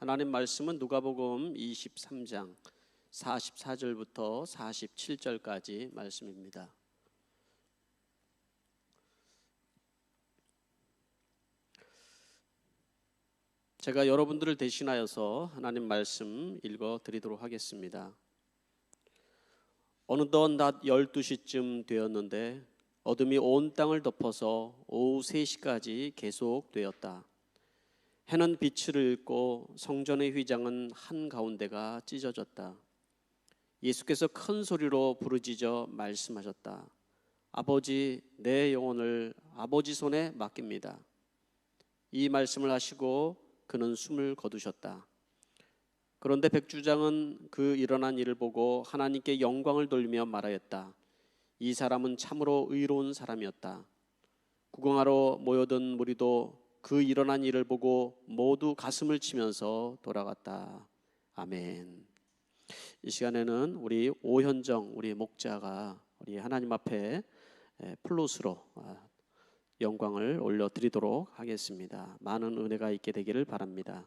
하나님 말씀은 누가복음 23장 44절부터 47절까지 말씀입니다. 제가 여러분들을 대신하여서 하나님 말씀 읽어 드리도록 하겠습니다. 어느덧 낮 12시쯤 되었는데 어둠이 온 땅을 덮어서 오후 3시까지 계속되었다. 해는 빛을 잃고 성전의 휘장은 한가운데가 찢어졌다. 예수께서 큰 소리로 부르짖어 말씀하셨다. 아버지, 내 영혼을 아버지 손에 맡깁니다. 이 말씀을 하시고 그는 숨을 거두셨다. 그런데 백주장은 그 일어난 일을 보고 하나님께 영광을 돌리며 말하였다. 이 사람은 참으로 의로운 사람이었다. 구경하러 모여든 무리도 그 일어난 일을 보고 모두 가슴을 치면서 돌아갔다. 아멘. 이 시간에는 우리 오현정 우리 목자가 우리 하나님 앞에 플룻으로 영광을 올려드리도록 하겠습니다. 많은 은혜가 있게 되기를 바랍니다.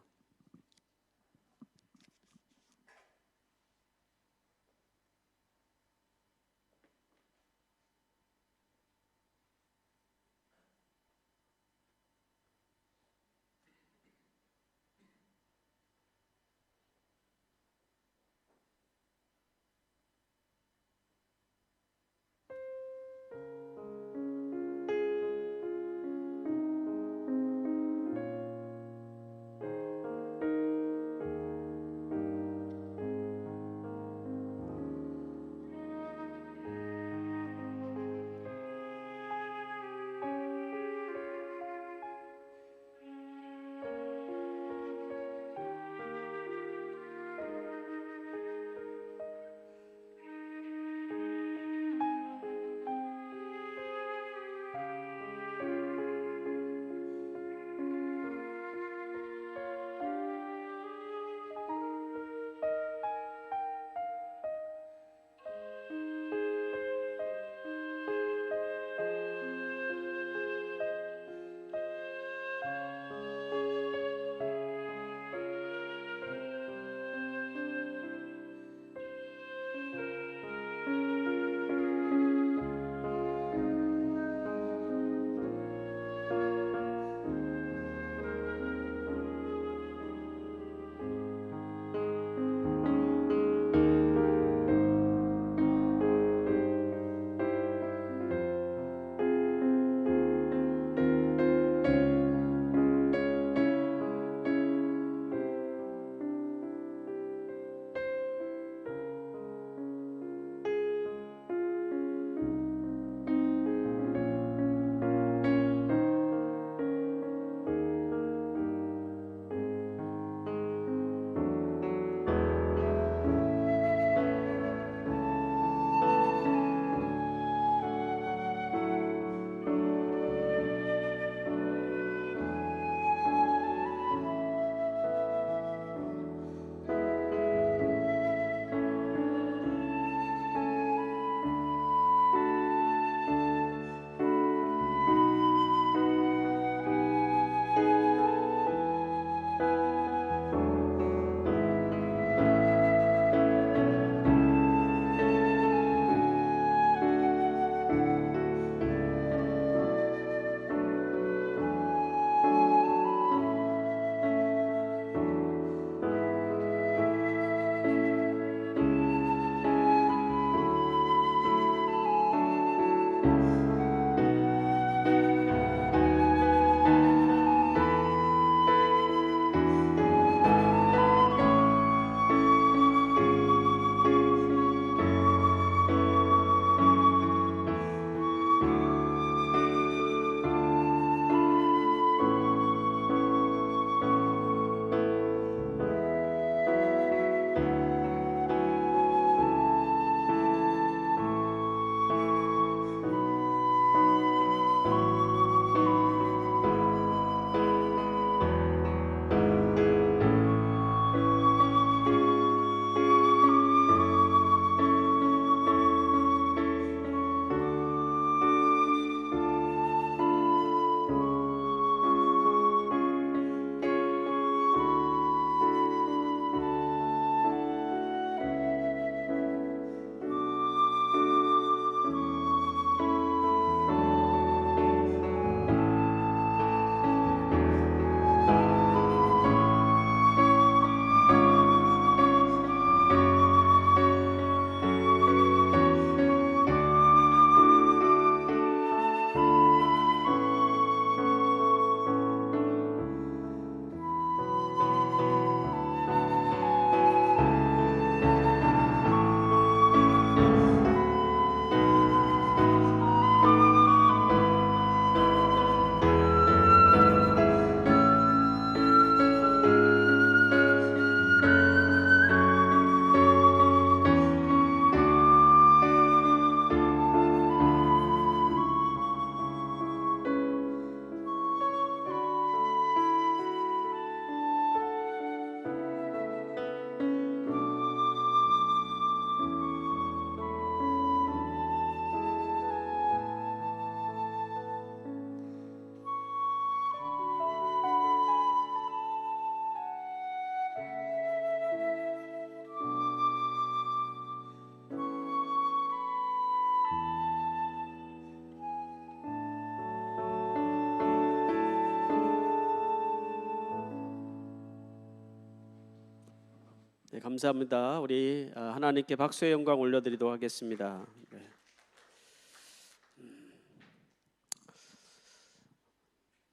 네, 감사합니다. 우리 하나님께 박수의 영광 올려드리도록 하겠습니다. 네.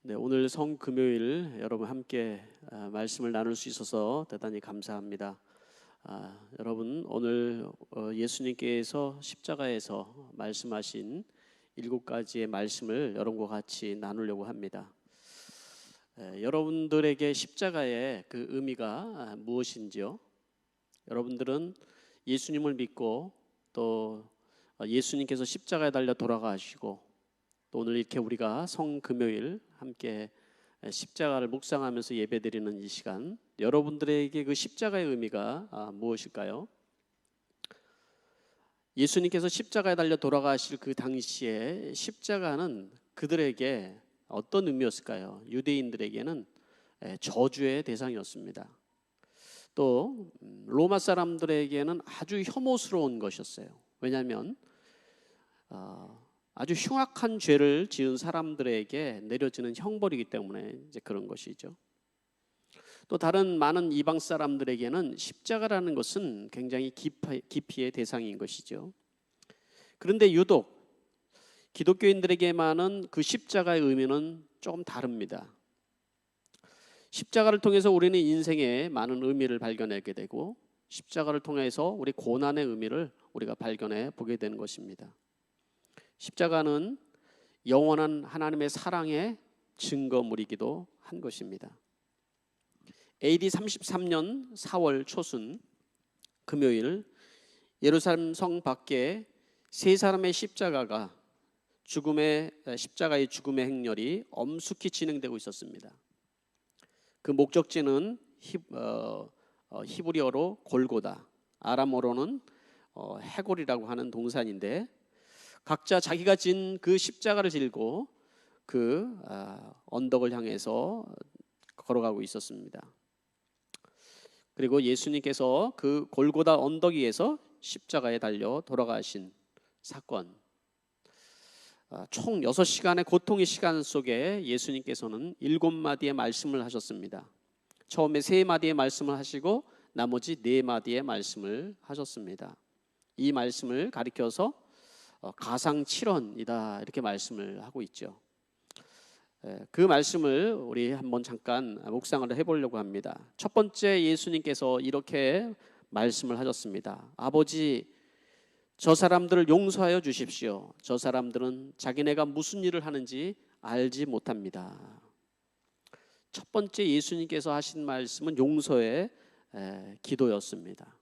네, 오늘 성금요일 여러분 함께 말씀을 나눌 수 있어서 대단히 감사합니다. 여러분 오늘 예수님께서 십자가에서 말씀하신 7가지의 말씀을 여러분과 같이 나누려고 합니다. 여러분들에게 십자가의 그 의미가 무엇인지요? 여러분들은 예수님을 믿고 또 예수님께서 십자가에 달려 돌아가시고 또 오늘 이렇게 우리가 성금요일 함께 십자가를 묵상하면서 예배드리는 이 시간, 여러분들에게 그 십자가의 의미가 무엇일까요? 예수님께서 십자가에 달려 돌아가실 그 당시에 십자가는 그들에게 어떤 의미였을까요? 유대인들에게는 저주의 대상이었습니다. 또 로마 사람들에게는 아주 혐오스러운 것이었어요. 왜냐하면 아주 흉악한 죄를 지은 사람들에게 내려지는 형벌이기 때문에 이제 그런 것이죠. 또 다른 많은 이방 사람들에게는 십자가라는 것은 굉장히 기피의 대상인 것이죠. 그런데 유독 기독교인들에게만은 그 십자가의 의미는 조금 다릅니다. 십자가를 통해서 우리는 인생에 많은 의미를 발견하게 되고 십자가를 통해서 우리 고난의 의미를 우리가 발견해 보게 되는 것입니다. 십자가는 영원한 하나님의 사랑의 증거물이기도 한 것입니다. AD 33년 4월 초순 금요일 예루살렘 성 밖에 세 사람의 십자가의 죽음의 행렬이 엄숙히 진행되고 있었습니다. 그 목적지는 히브리어로 골고다, 아람어로는 해골이라고 하는 동산인데 각자 자기가 진 그 십자가를 들고 그 언덕을 향해서 걸어가고 있었습니다. 그리고 예수님께서 그 골고다 언덕 위에서 십자가에 달려 돌아가신 사건, 총 6시간의 고통의 시간 속에 예수님께서는 7마디의 말씀을 하셨습니다. 처음에 3마디의 말씀을 하시고 나머지 4마디의 말씀을 하셨습니다. 이 말씀을 가리켜서 가상칠언이다 이렇게 말씀을 하고 있죠. 그 말씀을 우리 한번 잠깐 묵상을 해보려고 합니다. 첫 번째, 예수님께서 이렇게 말씀을 하셨습니다. 아버지, 저 사람들을 용서하여 주십시오. 저 사람들은 자기네가 무슨 일을 하는지 알지 못합니다. 첫 번째 예수님께서 하신 말씀은 용서의 기도였습니다.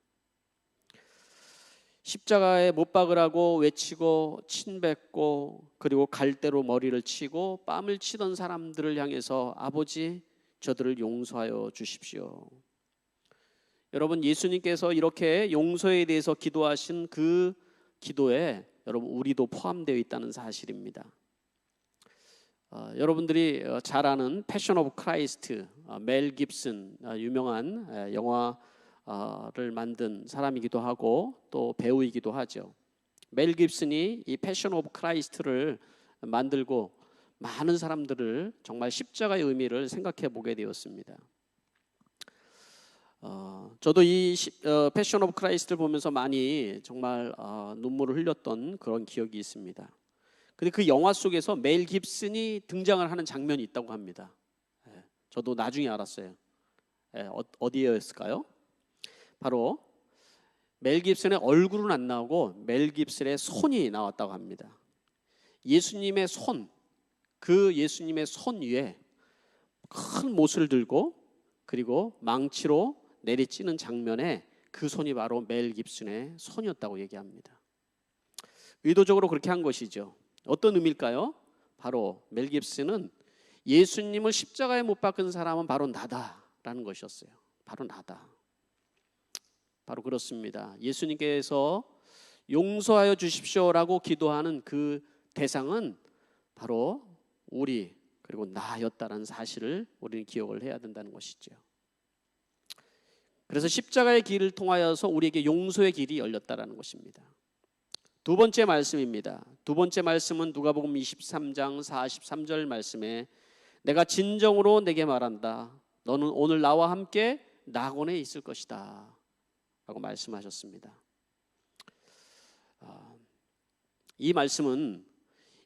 십자가에 못 박으라고 외치고 침뱉고 그리고 갈대로 머리를 치고 뺨을 치던 사람들을 향해서 아버지, 저들을 용서하여 주십시오. 여러분, 예수님께서 이렇게 용서에 대해서 기도하신 그 기도에 여러분 우리도 포함되어 있다는 사실입니다. 여러분들이 잘 아는 패션 오브 크라이스트, 멜 깁슨, 유명한 영화를 만든 사람이기도 하고 또 배우이기도 하죠. 멜 깁슨이 이 패션 오브 크라이스트를 만들고 많은 사람들을 정말 십자가의 의미를 생각해 보게 되었습니다. 저도 이 패션 오브 크라이스트를 보면서 많이 정말 눈물을 흘렸던 그런 기억이 있습니다. 근데 그 영화 속에서 멜 깁슨이 등장을 하는 장면이 있다고 합니다. 저도 나중에 알았어요. 어디였을까요? 바로 멜 깁슨의 얼굴은 안 나오고 멜 깁슨의 손이 나왔다고 합니다. 예수님의 손, 그 예수님의 손 위에 큰 못을 들고 그리고 망치로 내리치는 장면에 그 손이 바로 멜 깁슨의 손이었다고 얘기합니다. 의도적으로 그렇게 한 것이죠. 어떤 의미일까요? 바로 멜 깁슨은 예수님을 십자가에 못 박은 사람은 바로 나다라는 것이었어요. 바로 나다. 바로 그렇습니다. 예수님께서 용서하여 주십시오라고 기도하는 그 대상은 바로 우리 그리고 나였다는 사실을 우리는 기억을 해야 된다는 것이죠. 그래서 십자가의 길을 통하여서 우리에게 용서의 길이 열렸다는 것입니다. 두 번째 말씀입니다. 두 번째 말씀은 누가복음 23장 43절 말씀에 내가 진정으로 내게 말한다. 너는 오늘 나와 함께 낙원에 있을 것이다. 라고 말씀하셨습니다. 이 말씀은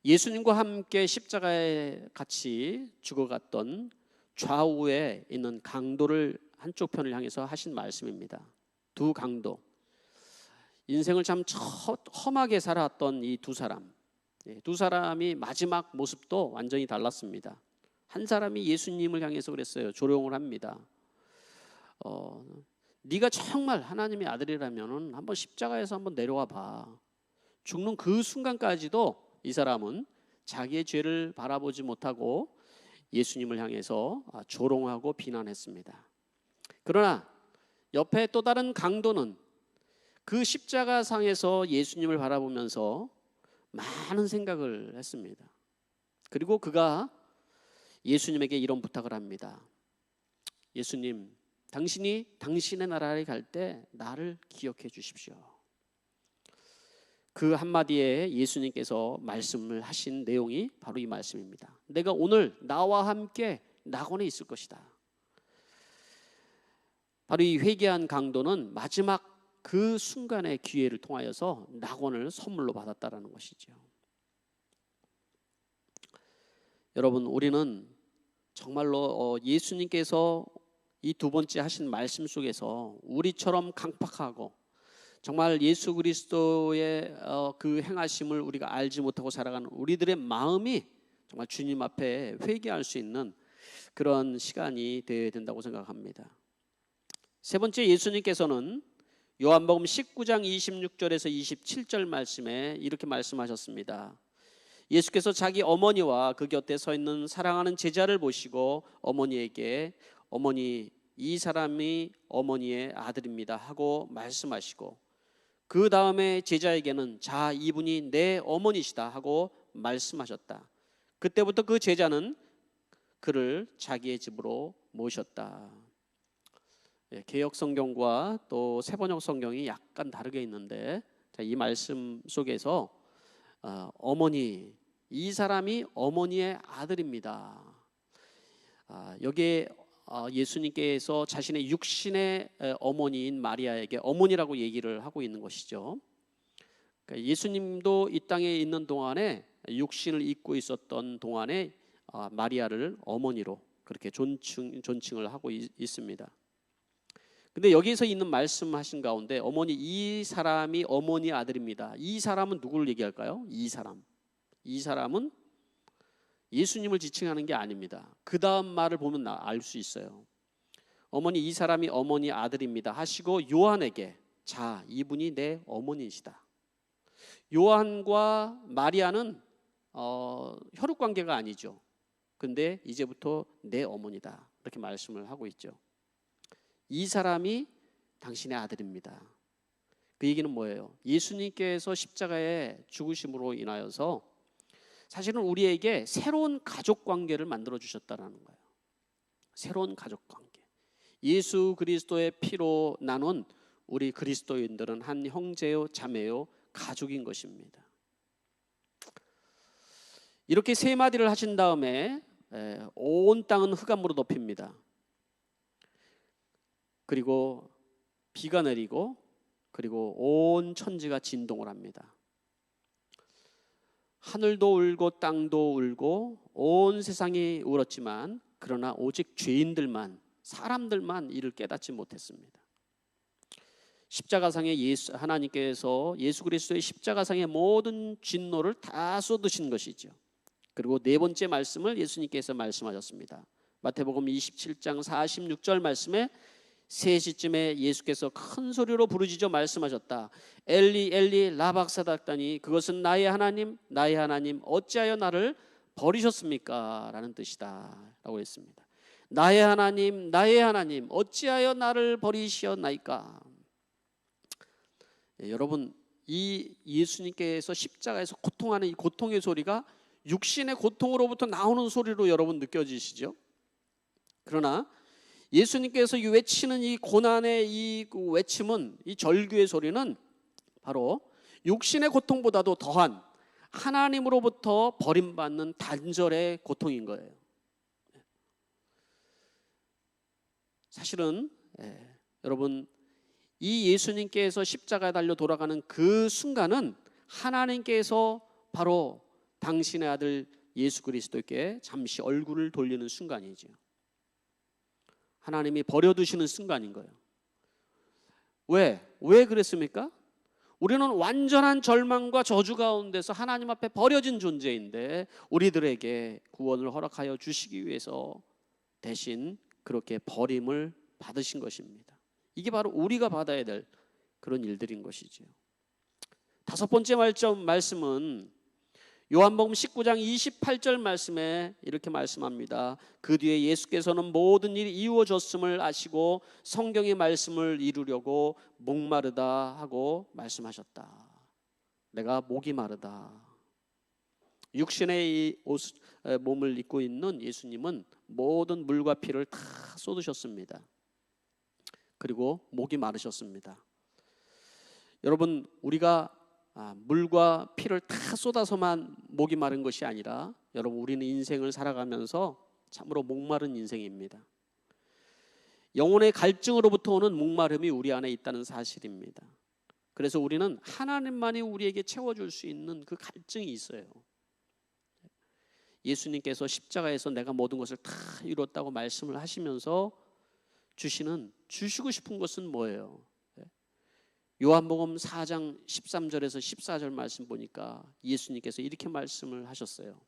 예수님과 함께 십자가에 같이 죽어갔던 좌우에 있는 강도를 한쪽 편을 향해서 하신 말씀입니다. 두 강도, 인생을 참 험하게 살았던 이 두 사람, 두 사람이 마지막 모습도 완전히 달랐습니다. 한 사람이 예수님을 향해서 그랬어요. 조롱을 합니다. 네가 정말 하나님의 아들이라면 한번 십자가에서 한번 내려와 봐. 죽는 그 순간까지도 이 사람은 자기의 죄를 바라보지 못하고 예수님을 향해서 조롱하고 비난했습니다. 그러나 옆에 또 다른 강도는 그 십자가상에서 예수님을 바라보면서 많은 생각을 했습니다. 그리고 그가 예수님에게 이런 부탁을 합니다. 예수님, 당신이 당신의 나라에 갈 때 나를 기억해 주십시오. 그 한마디에 예수님께서 말씀을 하신 내용이 바로 이 말씀입니다. 내가 오늘 나와 함께 낙원에 있을 것이다. 바로 이 회개한 강도는 마지막 그 순간의 기회를 통하여서 낙원을 선물로 받았다라는 것이죠. 여러분, 우리는 정말로 예수님께서 이 두 번째 하신 말씀 속에서 우리처럼 강팍하고 정말 예수 그리스도의 그 행하심을 우리가 알지 못하고 살아가는 우리들의 마음이 정말 주님 앞에 회개할 수 있는 그런 시간이 되어야 된다고 생각합니다. 세 번째, 예수님께서는 요한복음 19장 26절에서 27절 말씀에 이렇게 말씀하셨습니다. 예수께서 자기 어머니와 그 곁에 서 있는 사랑하는 제자를 보시고 어머니에게 어머니, 이 사람이 어머니의 아들입니다 하고 말씀하시고 그 다음에 제자에게는 자, 이분이 내 어머니시다 하고 말씀하셨다. 그때부터 그 제자는 그를 자기의 집으로 모셨다. 개역 성경과 또 세번역 성경이 약간 다르게 있는데 이 말씀 속에서 어머니, 이 사람이 어머니의 아들입니다. 여기에 예수님께서 자신의 육신의 어머니인 마리아에게 어머니라고 얘기를 하고 있는 것이죠. 그러니까 예수님도 이 땅에 있는 동안에 육신을 입고 있었던 동안에 마리아를 어머니로 그렇게 존칭을 하고 있습니다. 근데 여기서 있는 말씀하신 가운데 어머니, 이 사람이 어머니 아들입니다. 이 사람은 누구를 얘기할까요? 이 사람은 예수님을 지칭하는 게 아닙니다. 그 다음 말을 보면 알 수 있어요. 어머니, 이 사람이 어머니 아들입니다 하시고 요한에게 자, 이분이 내 어머니시다. 요한과 마리아는 혈육 관계가 아니죠. 근데 이제부터 내 어머니다 이렇게 말씀을 하고 있죠. 이 사람이 당신의 아들입니다. 그 얘기는 뭐예요? 예수님께서 십자가에 죽으심으로 인하여서 사실은 우리에게 새로운 가족 관계를 만들어 주셨다라는 거예요. 새로운 가족 관계. 예수 그리스도의 피로 나눈 우리 그리스도인들은 한 형제요 자매요 가족인 것입니다. 이렇게 세 마디를 하신 다음에 온 땅은 흑암으로 덮입니다. 그리고 비가 내리고 그리고 온 천지가 진동을 합니다. 하늘도 울고 땅도 울고 온 세상이 울었지만 그러나 오직 죄인들만, 사람들만 이를 깨닫지 못했습니다. 십자가상에 하나님께서 예수 그리스도의 십자가상의 모든 진노를 다 쏟으신 것이죠. 그리고 네 번째 말씀을 예수님께서 말씀하셨습니다. 마태복음 27장 46절 말씀에 3시쯤에 예수께서 큰 소리로 부르짖어 말씀하셨다. 엘리 엘리 라박사닥다니, 그것은 나의 하나님 나의 하나님 어찌하여 나를 버리셨습니까? 라는 뜻이다 라고 했습니다. 나의 하나님 어찌하여 나를 버리시었나이까? 여러분, 이 예수님께서 십자가에서 고통하는 이 고통의 소리가 육신의 고통으로부터 나오는 소리로 여러분 느껴지시죠? 그러나 예수님께서 외치는 이 고난의 이 외침은, 이 절규의 소리는 바로 육신의 고통보다도 더한 하나님으로부터 버림받는 단절의 고통인 거예요. 사실은 여러분, 이 예수님께서 십자가에 달려 돌아가는 그 순간은 하나님께서 바로 당신의 아들 예수 그리스도께 잠시 얼굴을 돌리는 순간이죠. 하나님이 버려두시는 순간인 거예요. 왜 그랬습니까? 우리는 완전한 절망과 저주 가운데서 하나님 앞에 버려진 존재인데 우리들에게 구원을 허락하여 주시기 위해서 대신 그렇게 버림을 받으신 것입니다. 이게 바로 우리가 받아야 될 그런 일들인 것이죠. 다섯 번째 말씀은 요한복음 19장 28절 말씀에 이렇게 말씀합니다. 그 뒤에 예수께서는 모든 일이 이루어졌음을 아시고 성경의 말씀을 이루려고 목마르다 하고 말씀하셨다. 내가 목이 마르다. 육신의 이 몸을 입고 있는 예수님은 모든 물과 피를 다 쏟으셨습니다. 그리고 목이 마르셨습니다. 여러분, 우리가 물과 피를 다 쏟아서만 목이 마른 것이 아니라 여러분, 우리는 인생을 살아가면서 참으로 목마른 인생입니다. 영혼의 갈증으로부터 오는 목마름이 우리 안에 있다는 사실입니다. 그래서 우리는 하나님만이 우리에게 채워줄 수 있는 그 갈증이 있어요. 예수님께서 십자가에서 내가 모든 것을 다 이뤘다고 말씀을 하시면서 주시고 싶은 것은 뭐예요? 요한복음 4장 13절에서 14절 말씀 보니까 예수님께서 이렇게 말씀을 하셨어요.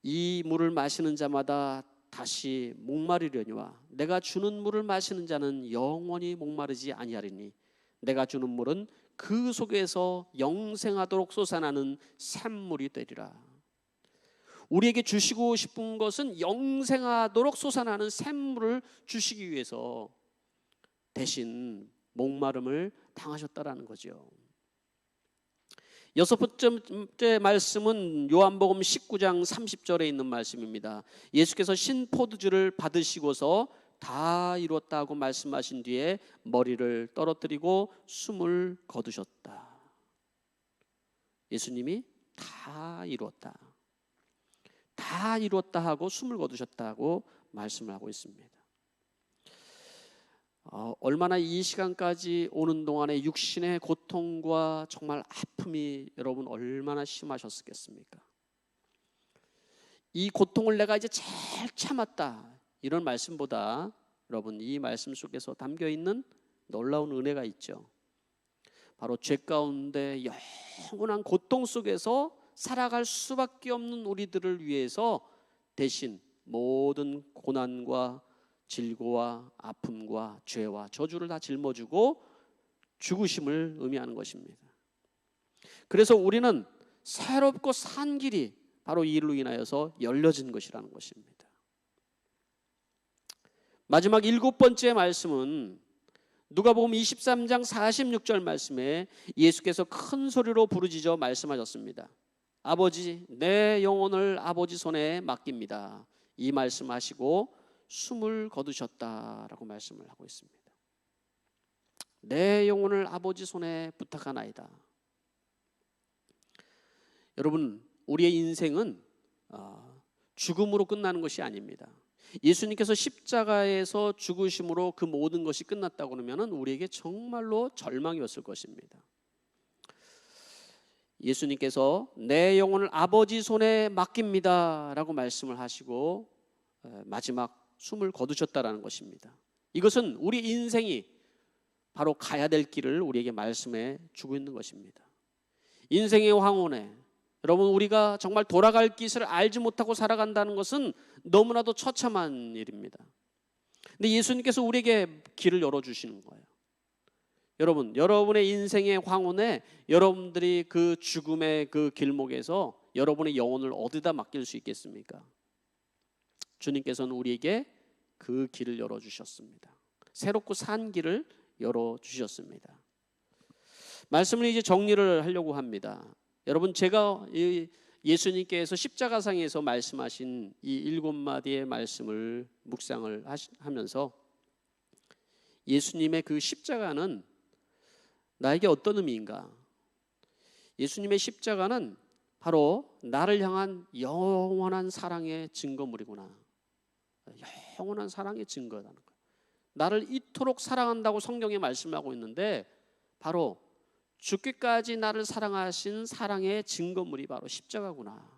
이 물을 마시는 자마다 다시 목마르려니와 내가 주는 물을 마시는 자는 영원히 목마르지 아니하리니 내가 주는 물은 그 속에서 영생하도록 솟아나는 샘물이 되리라. 우리에게 주시고 싶은 것은 영생하도록 솟아나는 샘물을 주시기 위해서 대신 목마름을 당하셨다라는 거죠. 여섯 번째 말씀은 요한복음 19장 30절에 있는 말씀입니다. 예수께서 신포도주를 받으시고서 다 이뤘다고 말씀하신 뒤에 머리를 떨어뜨리고 숨을 거두셨다. 예수님이 다 이뤘다. 다 이뤘다 하고 숨을 거두셨다고 말씀을 하고 있습니다. 얼마나 이 시간까지 오는 동안에 육신의 고통과 정말 아픔이 여러분 얼마나 심하셨겠습니까? 이 고통을 내가 이제 잘 참았다 이런 말씀보다 여러분 이 말씀 속에서 담겨있는 놀라운 은혜가 있죠. 바로 죄 가운데 영원한 고통 속에서 살아갈 수밖에 없는 우리들을 위해서 대신 모든 고난과 질고와 아픔과 죄와 저주를 다 짊어지고 죽으심을 의미하는 것입니다. 그래서 우리는 새롭고 산 길이 바로 이 일로 인하여서 열려진 것이라는 것입니다. 마지막 일곱 번째 말씀은 누가복음 23장 46절 말씀에 예수께서 큰 소리로 부르짖어 말씀하셨습니다. 아버지, 내 영혼을 아버지 손에 맡깁니다. 이 말씀하시고 숨을 거두셨다라고 말씀을 하고 있습니다. 내 영혼을 아버지 손에 부탁하나이다. 여러분, 우리의 인생은 죽음으로 끝나는 것이 아닙니다. 예수님께서 십자가에서 죽으심으로 그 모든 것이 끝났다고 그러면 우리에게 정말로 절망이었을 것입니다. 예수님께서 내 영혼을 아버지 손에 맡깁니다 라고 말씀을 하시고 마지막 숨을 거두셨다라는 것입니다. 이것은 우리 인생이 바로 가야 될 길을 우리에게 말씀해 주고 있는 것입니다. 인생의 황혼에 여러분 우리가 정말 돌아갈 길을 알지 못하고 살아간다는 것은 너무나도 처참한 일입니다. 근데 예수님께서 우리에게 길을 열어주시는 거예요. 여러분, 여러분의 인생의 황혼에 여러분들이 그 죽음의 그 길목에서 여러분의 영혼을 어디다 맡길 수 있겠습니까? 주님께서는 우리에게 그 길을 열어주셨습니다. 새롭고 산 길을 열어주셨습니다. 말씀을 이제 정리를 하려고 합니다. 여러분, 제가 예수님께서 십자가상에서 말씀하신 이 7마디의 말씀을 묵상을 하면서 예수님의 그 십자가는 나에게 어떤 의미인가? 예수님의 십자가는 바로 나를 향한 영원한 사랑의 증거물이구나. 영원한 사랑의 증거라는 거예요. 나를 이토록 사랑한다고 성경에 말씀하고 있는데 바로 죽기까지 나를 사랑하신 사랑의 증거물이 바로 십자가구나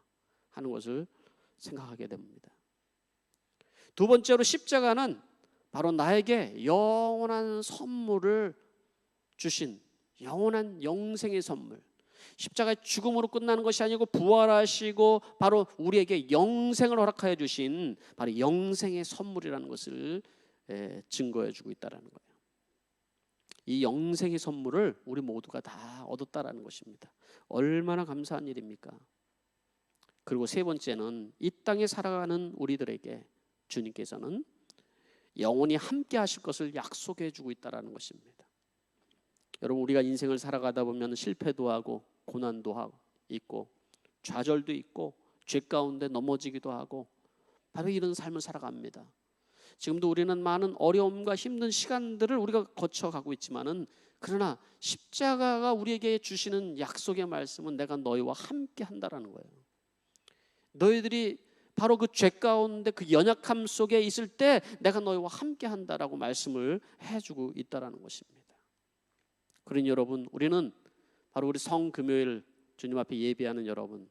하는 것을 생각하게 됩니다. 두 번째로 십자가는 바로 나에게 영원한 선물을 주신 영원한 영생의 선물, 십자가의 죽음으로 끝나는 것이 아니고 부활하시고 바로 우리에게 영생을 허락하여 주신 바로 영생의 선물이라는 것을 증거해 주고 있다는 거예요. 이 영생의 선물을 우리 모두가 다 얻었다라는 것입니다. 얼마나 감사한 일입니까? 그리고 세 번째는 이 땅에 살아가는 우리들에게 주님께서는 영원히 함께 하실 것을 약속해 주고 있다는 것입니다. 여러분, 우리가 인생을 살아가다 보면 실패도 하고 고난도 있고 좌절도 있고 죄 가운데 넘어지기도 하고 바로 이런 삶을 살아갑니다. 지금도 우리는 많은 어려움과 힘든 시간들을 우리가 거쳐가고 있지만은 그러나 십자가가 우리에게 주시는 약속의 말씀은 내가 너희와 함께 한다라는 거예요. 너희들이 바로 그 죄 가운데 그 연약함 속에 있을 때 내가 너희와 함께 한다라고 말씀을 해주고 있다라는 것입니다. 그러니 여러분, 우리는 바로 우리 성금요일 주님 앞에 예배하는 여러분,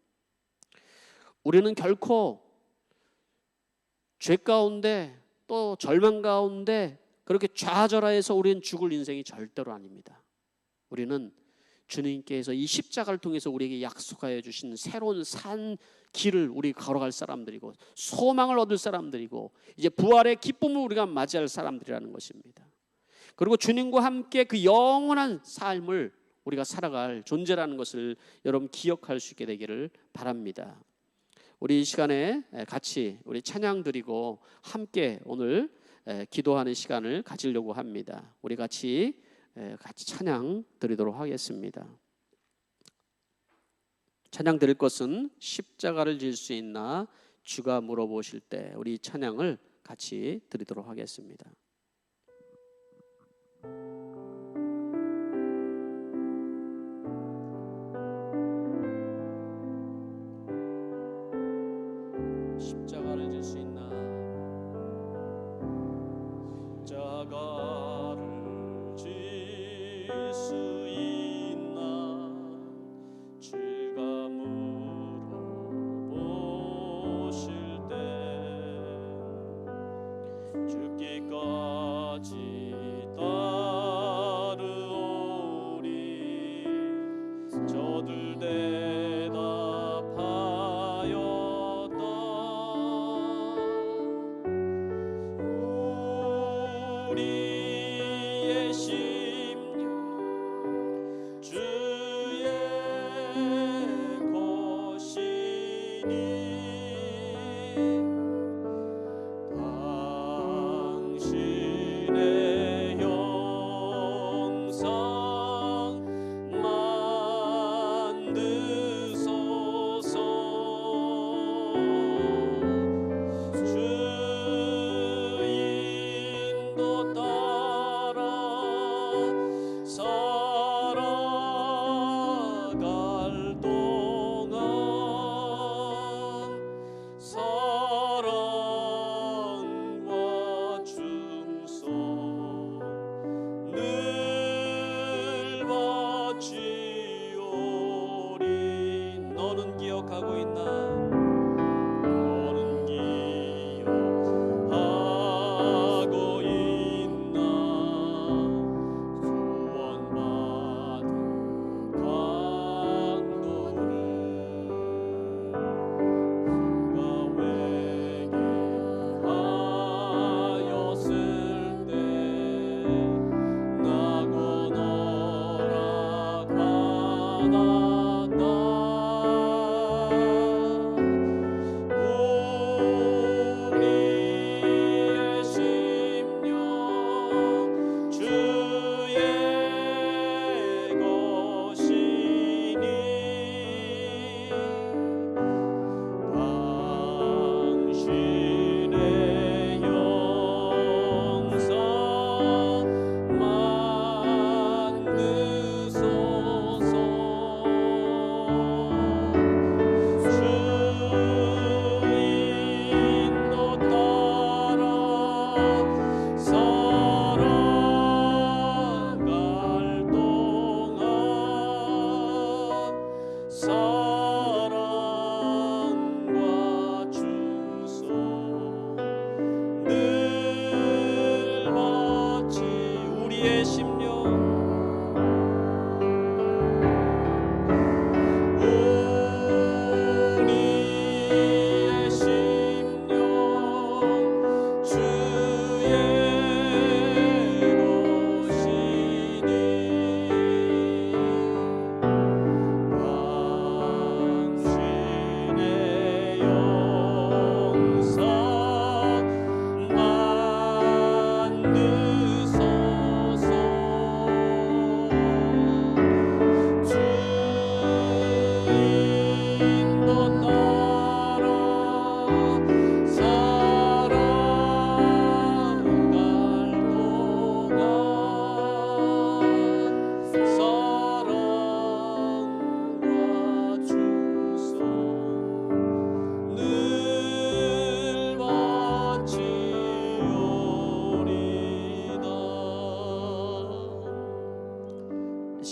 우리는 결코 죄 가운데 또 절망 가운데 그렇게 좌절하여서 우리는 죽을 인생이 절대로 아닙니다. 우리는 주님께서 이 십자가를 통해서 우리에게 약속하여 주신 새로운 산 길을 우리 걸어갈 사람들이고 소망을 얻을 사람들이고 이제 부활의 기쁨을 우리가 맞이할 사람들이라는 것입니다. 그리고 주님과 함께 그 영원한 삶을 우리가 살아갈 존재라는 것을 여러분 기억할 수 있게 되기를 바랍니다. 우리 이 시간에 같이 우리 찬양 드리고 함께 오늘 기도하는 시간을 가지려고 합니다. 우리 같이 찬양 드리도록 하겠습니다. 찬양 드릴 것은 십자가를 질 수 있나 주가 물어보실 때, 우리 찬양을 같이 드리도록 하겠습니다. 십자가를 질 수 있나, 십자가를 질 수 있나 주가 물어보실 때 죽기까지 따르오리. 저들 대답하였다. 우리의 심령 주의 것이니 당신의 영상 만드소서. 주 인도 따라 우리의 심령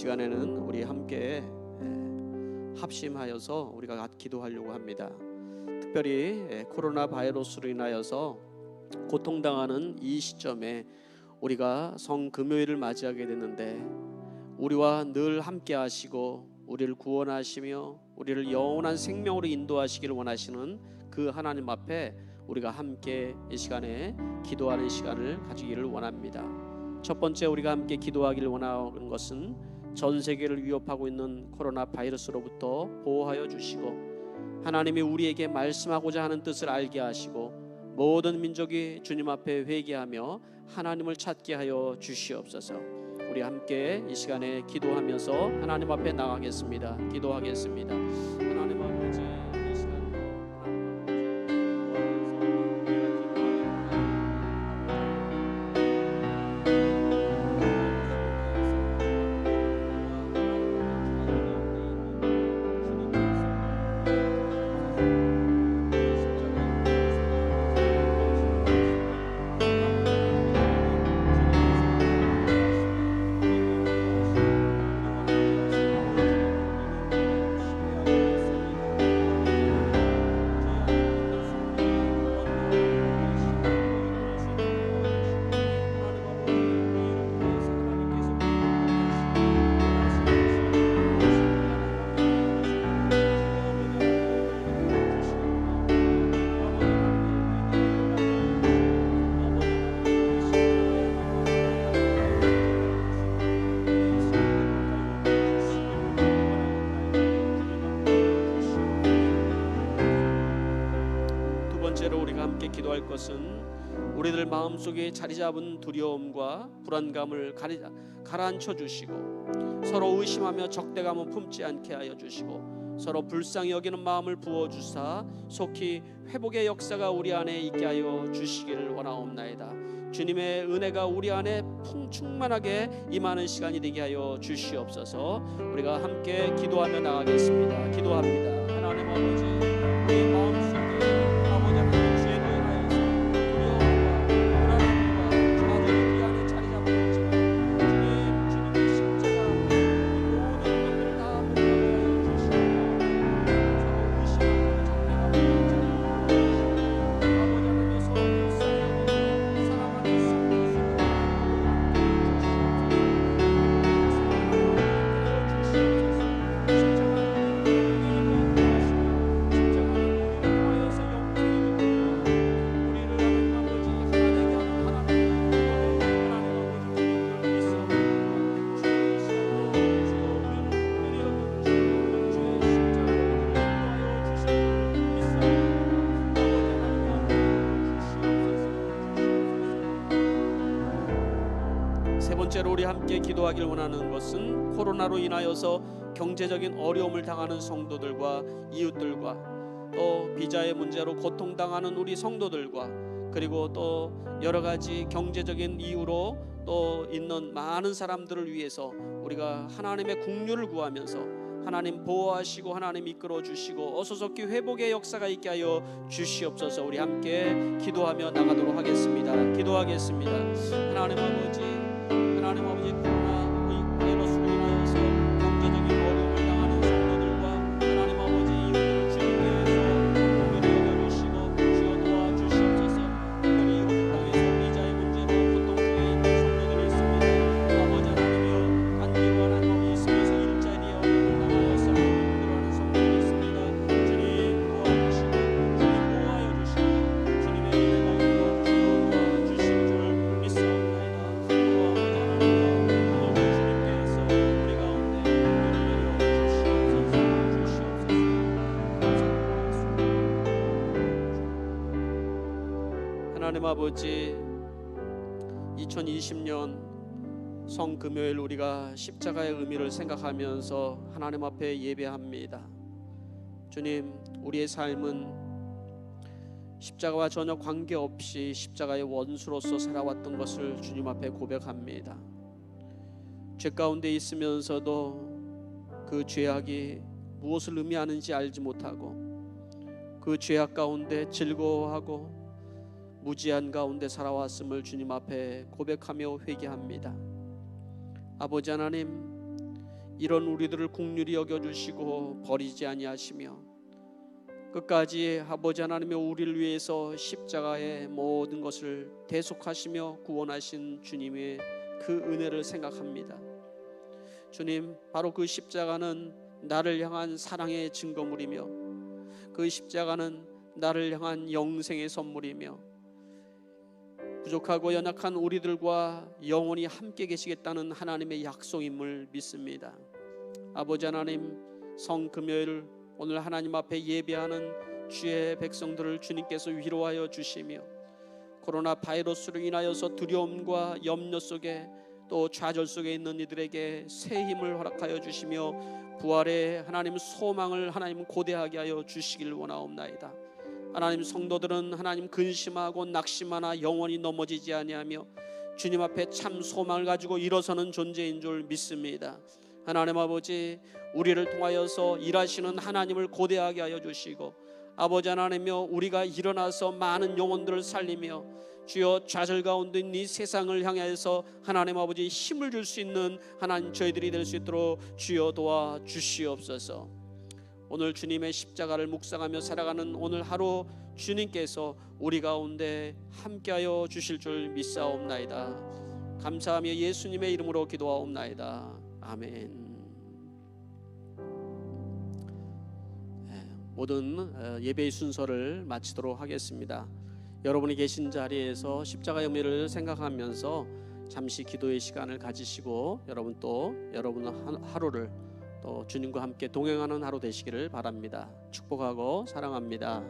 시간에는 우리 함께 합심하여서 우리가 기도하려고 합니다. 특별히 코로나 바이러스로 인하여서 고통당하는 이 시점에 우리가 성금요일을 맞이하게 됐는데 우리와 늘 함께 하시고 우리를 구원하시며 우리를 영원한 생명으로 인도하시기를 원하시는 그 하나님 앞에 우리가 함께 이 시간에 기도하는 시간을 가지기를 원합니다. 첫 번째 우리가 함께 기도하기를 원하는 것은 전 세계를 위협하고 있는 코로나 바이러스로부터 보호하여 주시고 하나님이 우리에게 말씀하고자 하는 뜻을 알게 하시고 모든 민족이 주님 앞에 회개하며 하나님을 찾게 하여 주시옵소서. 우리 함께 이 시간에 기도하면서 하나님 앞에 나가겠습니다. 기도하겠습니다. 하나님 아버지 이 시간 기도할 것은 우리들 마음속에 자리 잡은 두려움과 불안감을 가라앉혀 주시고 서로 의심하며 적대감을 품지 않게 하여 주시고 서로 불쌍히 여기는 마음을 부어주사 속히 회복의 역사가 우리 안에 있게 하여 주시기를 원하옵나이다. 주님의 은혜가 우리 안에 풍충만하게 임하는 시간이 되게 하여 주시옵소서. 우리가 함께 기도하며 나가겠습니다. 기도합니다. 하나님 아버지 우리 마음속에 번째로 우리 함께 기도하길 원하는 것은 코로나로 인하여서 경제적인 어려움을 당하는 성도들과 이웃들과 또 비자의 문제로 고통당하는 우리 성도들과 그리고 또 여러 가지 경제적인 이유로 또 있는 많은 사람들을 위해서 우리가 하나님의 긍휼을 구하면서 하나님 보호하시고 하나님 이끌어 주시고 어서속히 회복의 역사가 있게 하여 주시옵소서. 우리 함께 기도하며 나가도록 하겠습니다. 기도하겠습니다. 하나님 아버지 코로나 바이러스로 인하여서 경제적인 어려움을 당하는 성도들과 하나님 아버지 이웃들을 주님께서 긍휼히 여겨주시고 주여 도와주시옵소서. 특별히 이웃 땅에서 비자의 문제로 고통 중에 있는 성도들이 있습니다. 아버지, 2020년 성금요일 우리가 십자가의 의미를 생각하면서 하나님 앞에 예배합니다. 주님, 우리의 삶은 십자가와 전혀 관계없이 십자가의 원수로서 살아왔던 것을 주님 앞에 고백합니다. 죄 가운데 있으면서도 그 죄악이 무엇을 의미하는지 알지 못하고 그 죄악 가운데 즐거워하고 무지한 가운데 살아왔음을 주님 앞에 고백하며 회개합니다. 아버지 하나님, 이런 우리들을 긍휼히 여겨주시고 버리지 아니하시며 끝까지 아버지 하나님의 우리를 위해서 십자가의 모든 것을 대속하시며 구원하신 주님의 그 은혜를 생각합니다. 주님, 바로 그 십자가는 나를 향한 사랑의 증거물이며 그 십자가는 나를 향한 영생의 선물이며 부족하고 연약한 우리들과 영원히 함께 계시겠다는 하나님의 약속임을 믿습니다. 아버지 하나님, 성금요일 오늘 하나님 앞에 예배하는 주의 백성들을 주님께서 위로하여 주시며 코로나 바이러스로 인하여서 두려움과 염려 속에 또 좌절 속에 있는 이들에게 새 힘을 허락하여 주시며 부활의 하나님 소망을 하나님 고대하게 하여 주시길 원하옵나이다. 하나님, 성도들은 하나님 근심하고 낙심하나 영원히 넘어지지 아니하며 주님 앞에 참 소망을 가지고 일어서는 존재인 줄 믿습니다. 하나님 아버지, 우리를 통하여서 일하시는 하나님을 고대하게 하여 주시고 아버지 하나님이여, 우리가 일어나서 많은 영혼들을 살리며 주여 좌절 가운데 있는 이 세상을 향해서 하나님 아버지 힘을 줄 수 있는 하나님 저희들이 될 수 있도록 주여 도와 주시옵소서. 오늘 주님의 십자가를 묵상하며 살아가는 오늘 하루 주님께서 우리 가운데 함께하여 주실 줄 믿사옵나이다. 감사하며 예수님의 이름으로 기도하옵나이다. 아멘. 모든 예배의 순서를 마치도록 하겠습니다. 여러분이 계신 자리에서 십자가의 의미를 생각하면서 잠시 기도의 시간을 가지시고 여러분 하루를 또 주님과 함께 동행하는 하루 되시기를 바랍니다. 축복하고 사랑합니다.